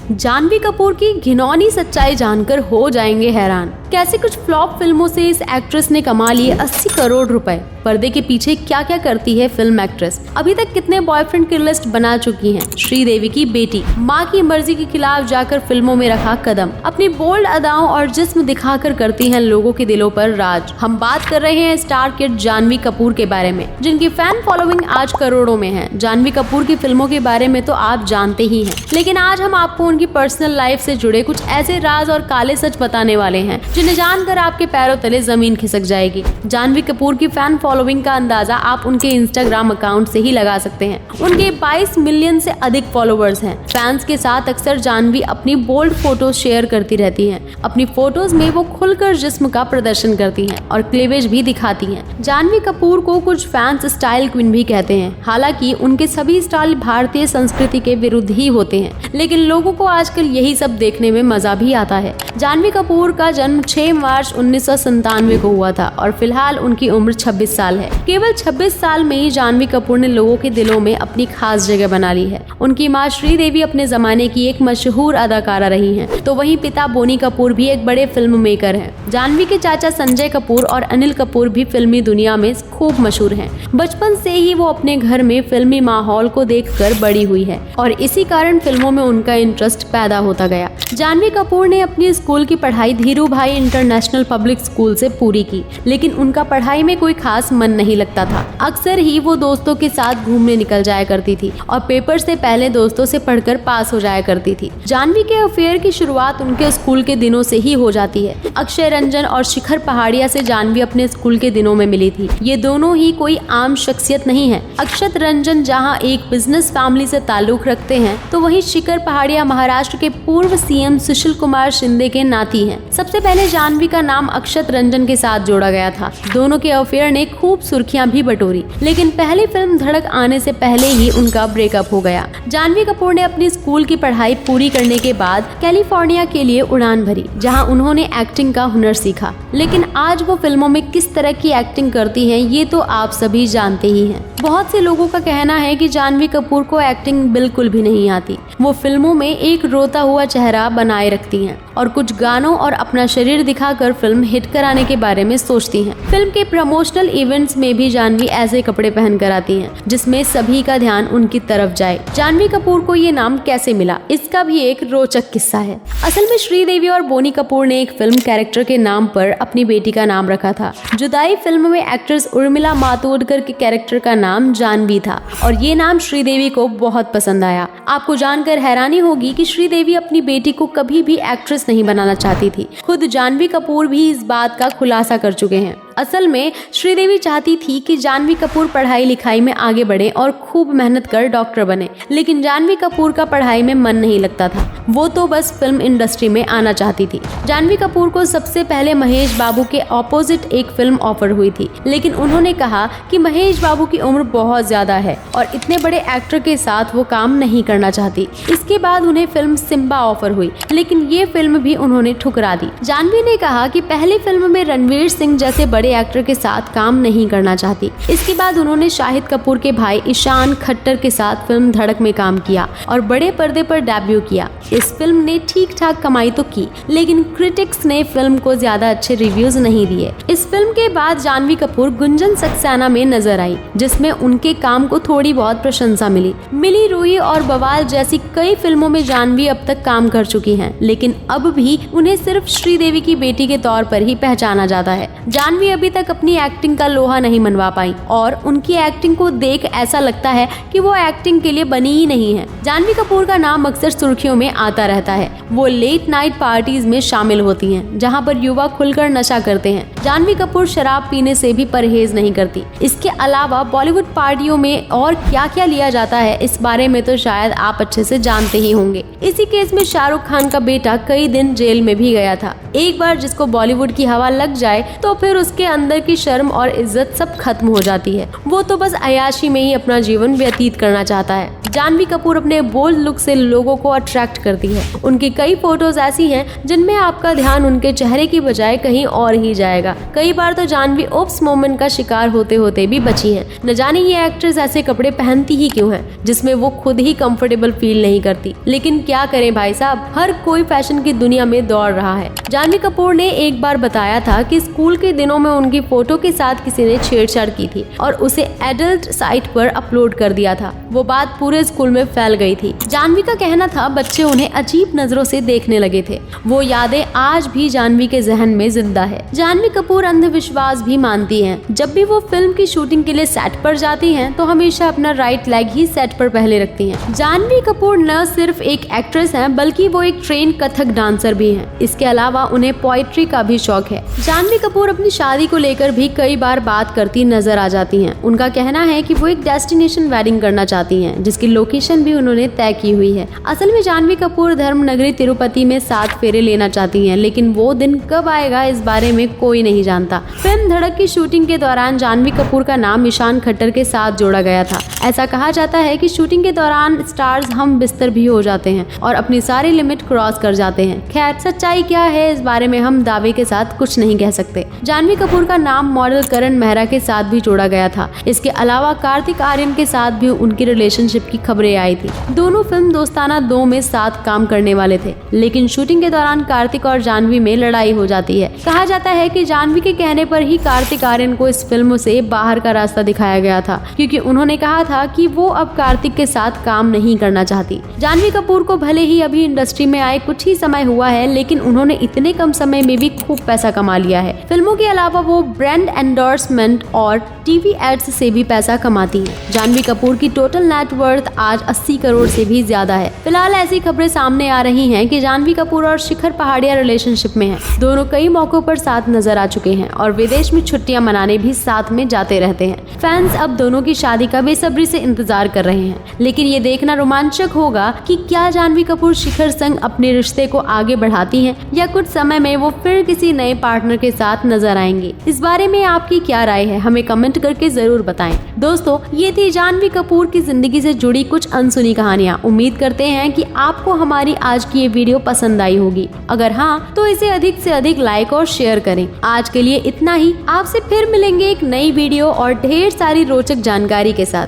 जानवी कपूर की घिनौनी सच्चाई जानकर हो जाएंगे हैरान। कैसे कुछ फ्लॉप फिल्मों से इस एक्ट्रेस ने कमा लिए 80 करोड़ रुपए। पर्दे के पीछे क्या क्या करती है फिल्म एक्ट्रेस, अभी तक कितने बॉयफ्रेंड की लिस्ट बना चुकी हैं। श्रीदेवी की बेटी माँ की मर्जी के खिलाफ जाकर फिल्मों में रखा कदम, अपनी बोल्ड अदाओं और जिस्म दिखाकर करती हैं लोगों के दिलों पर राज। हम बात कर रहे हैं स्टार किड जानवी कपूर के बारे में, जिनकी फैन फॉलोइंग आज करोड़ों में है। जानवी कपूर की फिल्मों के बारे में तो आप जानते ही हैं, लेकिन आज हम आपको उनकी पर्सनल लाइफ से जुड़े कुछ ऐसे राज और काले सच बताने वाले हैं जिन्हें जानकर आपके पैरों तले जमीन खिसक जाएगी। जानवी कपूर की फैन फॉलोइंग का अंदाजा आप उनके इंस्टाग्राम अकाउंट से ही लगा सकते हैं। उनके 22 मिलियन से अधिक फॉलोवर्स हैं। फैंस के साथ अक्सर जानवी अपनी बोल्ड फोटोज शेयर करती रहती हैं। अपनी फोटोज में वो खुलकर जिस्म का प्रदर्शन करती हैं और क्लीवेज भी दिखाती हैं। जानवी कपूर को कुछ फैंस स्टाइल क्वीन भी कहते हैं। हालांकि उनके सभी स्टाइल भारतीय संस्कृति के विरुद्ध ही होते हैं, लेकिन लोगों को आजकल यही सब देखने में मजा भी आता है। जानवी कपूर का जन्म 6 मार्च 1997 को हुआ था और फिलहाल उनकी उम्र 26 साल है। केवल 26 साल में ही जानवी कपूर ने लोगों के दिलों में अपनी खास जगह बना ली है। उनकी मां श्रीदेवी अपने जमाने की एक मशहूर अदाकारा रही हैं, तो वहीं पिता बोनी कपूर भी एक बड़े फिल्म मेकर हैं। जानवी के चाचा संजय कपूर और अनिल कपूर भी फिल्मी दुनिया में खूब मशहूर हैं। बचपन से ही वो अपने घर में फिल्मी माहौल को देखकर बड़ी हुई है और इसी कारण फिल्मों में उनका इंटरेस्ट पैदा होता गया। जानवी कपूर ने अपनी स्कूल की पढ़ाई धीरू भाई इंटरनेशनल पब्लिक स्कूल से पूरी की, लेकिन उनका पढ़ाई में कोई खास मन नहीं लगता था। अक्सर ही वो दोस्तों के साथ घूमने निकल जाया करती थी और पेपर से पहले दोस्तों से पढ़कर पास हो जाया करती थी। जानवी के अफेयर की शुरुआत उनके स्कूल के दिनों से ही हो जाती है। अक्षय रंजन और शिखर पहाड़िया से जानवी अपने स्कूल के दिनों में मिली थी। ये दोनों ही कोई आम शख्सियत नहीं है। अक्षय रंजन जहाँ एक बिजनेस फैमिली से ताल्लुक रखते हैं, तो वहीं शिखर पहाड़िया महाराष्ट्र के पूर्व सीएम सुशील कुमार शिंदे के नाती हैं। सबसे पहले जानवी का नाम अक्षय रंजन के साथ जोड़ा गया था। दोनों के अफेयर ने खूब सुर्खियां भी बटोरी, लेकिन पहली फिल्म धड़क आने से पहले ही उनका ब्रेकअप हो गया। जानवी कपूर ने अपनी स्कूल की पढ़ाई पूरी करने के बाद कैलिफोर्निया के लिए उड़ान भरी, जहां उन्होंने एक्टिंग का हुनर सीखा। लेकिन आज वो फिल्मों में किस तरह की एक्टिंग करती हैं, ये तो आप सभी जानते ही हैं। बहुत से लोगों का कहना है कि जानवी कपूर को एक्टिंग बिल्कुल भी नहीं आती। वो फिल्मों में एक रोता हुआ चेहरा बनाए रखती हैं और कुछ गानों और अपना शरीर दिखाकर फिल्म हिट कराने के बारे में सोचती हैं। फिल्म के प्रमोशनल इवेंट्स में भी जानवी ऐसे कपड़े पहनकर आती हैं जिसमें सभी का ध्यान उनकी तरफ जाए। जानवी कपूर को ये नाम कैसे मिला, इसका भी एक रोचक किस्सा है। असल में श्रीदेवी और बोनी कपूर ने एक फिल्म कैरेक्टर के नाम पर अपनी बेटी का नाम रखा था। जुदाई फिल्म में एक्ट्रेस उर्मिला मातोंडकर के कैरेक्टर का नाम जानवी था और ये नाम श्रीदेवी को बहुत पसंद आया। आपको जानकर हैरानी होगी कि श्रीदेवी अपनी बेटी को कभी भी एक्ट्रेस नहीं बनाना चाहती थी। खुद जानवी कपूर भी इस बात का खुलासा कर चुके हैं। असल में श्रीदेवी चाहती थी कि जानवी कपूर पढ़ाई लिखाई में आगे बढ़े और खूब मेहनत कर डॉक्टर बने, लेकिन जानवी कपूर का पढ़ाई में मन नहीं लगता था। वो तो बस फिल्म इंडस्ट्री में आना चाहती थी। जानवी कपूर को सबसे पहले महेश बाबू के ऑपोजिट एक फिल्म ऑफर हुई थी, लेकिन उन्होंने कहा कि महेश बाबू की उम्र बहुत ज्यादा है और इतने बड़े एक्टर के साथ वो काम नहीं करना चाहती। इसके बाद उन्हें फिल्म सिम्बा ऑफर हुई, लेकिन ये फिल्म भी उन्होंने ठुकरा दी। जानवी ने कहा कि पहली फिल्म में रणवीर सिंह जैसे बड़े एक्टर के साथ काम नहीं करना चाहती। इसके बाद उन्होंने शाहिद कपूर के भाई ईशान खट्टर के साथ फिल्म धड़क में काम किया और बड़े पर्दे पर डेब्यू किया। इस फिल्म ने ठीक ठाक कमाई तो की, लेकिन क्रिटिक्स ने फिल्म को ज्यादा अच्छे रिव्यूज नहीं दिए। इस फिल्म के बाद जानवी कपूर गुंजन सक्सेना में नजर आई, जिसमें उनके काम को थोड़ी बहुत प्रशंसा मिली। मिली रूही और बवाल जैसी कई फिल्मों में जानवी अब तक काम कर चुकी हैं, लेकिन अब भी उन्हें सिर्फ श्रीदेवी की बेटी के तौर पर ही पहचाना जाता है। जानवी अभी तक अपनी एक्टिंग का लोहा नहीं मनवा पाई और उनकी एक्टिंग को देख ऐसा लगता है कि वो एक्टिंग के लिए बनी ही नहीं है। जानवी कपूर का नाम अक्सर सुर्खियों में आता रहता है। वो लेट नाइट पार्टीज में शामिल होती हैं, जहां पर युवा खुलकर नशा करते हैं। जानवी कपूर शराब पीने से भी परहेज नहीं करती। इसके अलावा बॉलीवुड पार्टियों में और क्या क्या लिया जाता है, इस बारे में तो शायद आप अच्छे से जानते ही होंगे। इसी केस में शाहरुख खान का बेटा कई दिन जेल में भी गया था। एक बार जिसको बॉलीवुड की हवा लग जाए तो फिर उसके अंदर की शर्म और इज्जत सब खत्म हो जाती है। वो तो बस अय्याशी में ही अपना जीवन व्यतीत करना चाहता है। जानवी कपूर अपने बोल्ड लुक से लोगों को अट्रैक्ट करती है। उनकी कई फोटोज ऐसी हैं जिनमें आपका ध्यान उनके चेहरे की बजाय कहीं और ही जाएगा। कई बार तो जानवी ओप्स मोमेंट का शिकार होते होते भी बची हैं। न जाने ये एक्ट्रेस ऐसे कपड़े पहनती ही क्यों है जिसमें वो खुद ही कंफर्टेबल फील नहीं करती। लेकिन क्या करें भाई साहब, हर कोई फैशन की दुनिया में दौड़ रहा है। जानवी कपूर ने एक बार बताया था कि स्कूल के दिनों में उनकी फोटो के साथ किसी ने छेड़छाड़ की थी और उसे एडल्ट साइट पर अपलोड कर दिया था। वो बात पूरे स्कूल में फैल गई थी। जानवी का कहना था बच्चे उन्हें अजीब नजरों से देखने लगे थे। वो यादें आज भी जानवी के जहन में जिंदा है। जानवी कपूर अंधविश्वास भी मानती हैं। जब भी वो फिल्म की शूटिंग के लिए सेट पर जाती हैं तो हमेशा अपना राइट लेग ही सेट पर पहले रखती हैं। जानवी कपूर न सिर्फ एक एक्ट्रेस हैं बल्कि वो एक ट्रेन कथक डांसर भी हैं। इसके अलावा उन्हें पोएट्री का भी शौक है। जानवी कपूर अपनी शादी को लेकर भी कई बार बात करती नजर आ जाती हैं। उनका कहना है कि वो एक डेस्टिनेशन वेडिंग करना चाहती हैं जिसकी लोकेशन भी उन्होंने तय की हुई है। असल में जानवी कपूर धर्म नगरी तिरुपति में 7 फेरे लेना चाहती हैं, लेकिन वो दिन कब आएगा इस बारे में कोई नहीं जानता। फिल्म धड़क की शूटिंग के दौरान जानवी कपूर का नाम ईशान खट्टर के साथ जोड़ा गया था। ऐसा कहा जाता है कि शूटिंग के दौरान स्टार्स हम बिस्तर भी हो जाते हैं और अपनी सारी लिमिट क्रॉस कर जाते हैं। खैर सच्चाई क्या है इस बारे में हम दावे के साथ कुछ नहीं कह सकते। जानवी कपूर का नाम मॉडल करण मेहरा के साथ भी जोड़ा गया था। इसके अलावा कार्तिक आर्यन के साथ भी उनकी रिलेशनशिप की खबरें आई थी। दोनों फिल्म दोस्ताना 2 में साथ काम करने वाले थे, लेकिन शूटिंग के दौरान कार्तिक और जानवी में लड़ाई हो जाती है। कहा जाता है कि जानवी के कहने पर ही कार्तिक आर्यन को इस फिल्म से बाहर का रास्ता दिखाया गया था, क्योंकि उन्होंने कहा था कि वो अब कार्तिक के साथ काम नहीं करना चाहती। जानवी कपूर को भले ही अभी इंडस्ट्री में आए कुछ ही समय हुआ है, लेकिन उन्होंने इतने कम समय में भी खूब पैसा कमा लिया है। फिल्मों के अलावा वो ब्रांड एंडोर्समेंट और टीवी एड्स से भी पैसा कमाती है। जानवी कपूर की टोटल नेटवर्थ आज 80 करोड़ से भी ज्यादा है। फिलहाल ऐसी खबरें सामने आ रही हैं कि जानवी कपूर और शिखर पहाड़िया रिलेशनशिप में हैं। दोनों कई मौकों पर साथ नजर आ चुके हैं और विदेश में छुट्टियां मनाने भी साथ में जाते रहते हैं। फैंस अब दोनों की शादी का बेसब्री से इंतजार कर रहे हैं, लेकिन ये देखना रोमांचक होगा कि क्या जानवी कपूर शिखर संग अपने रिश्ते को आगे बढ़ाती हैं या कुछ समय में वो फिर किसी नए पार्टनर के साथ नजर आएंगी। इस बारे में आपकी क्या राय है, हमें कमेंट करके जरूर बताएं। दोस्तों, ये थी जानवी कपूर की जिंदगी से जुड़ी कुछ अनसुनी कहानियां। उम्मीद करते हैं कि आपको हमारी आज की ये वीडियो पसंद आई होगी। अगर हाँ तो इसे अधिक से अधिक लाइक और शेयर करें। आज के लिए इतना ही। आपसे फिर मिलेंगे एक नई वीडियो और ढेर सारी रोचक जानकारी के साथ।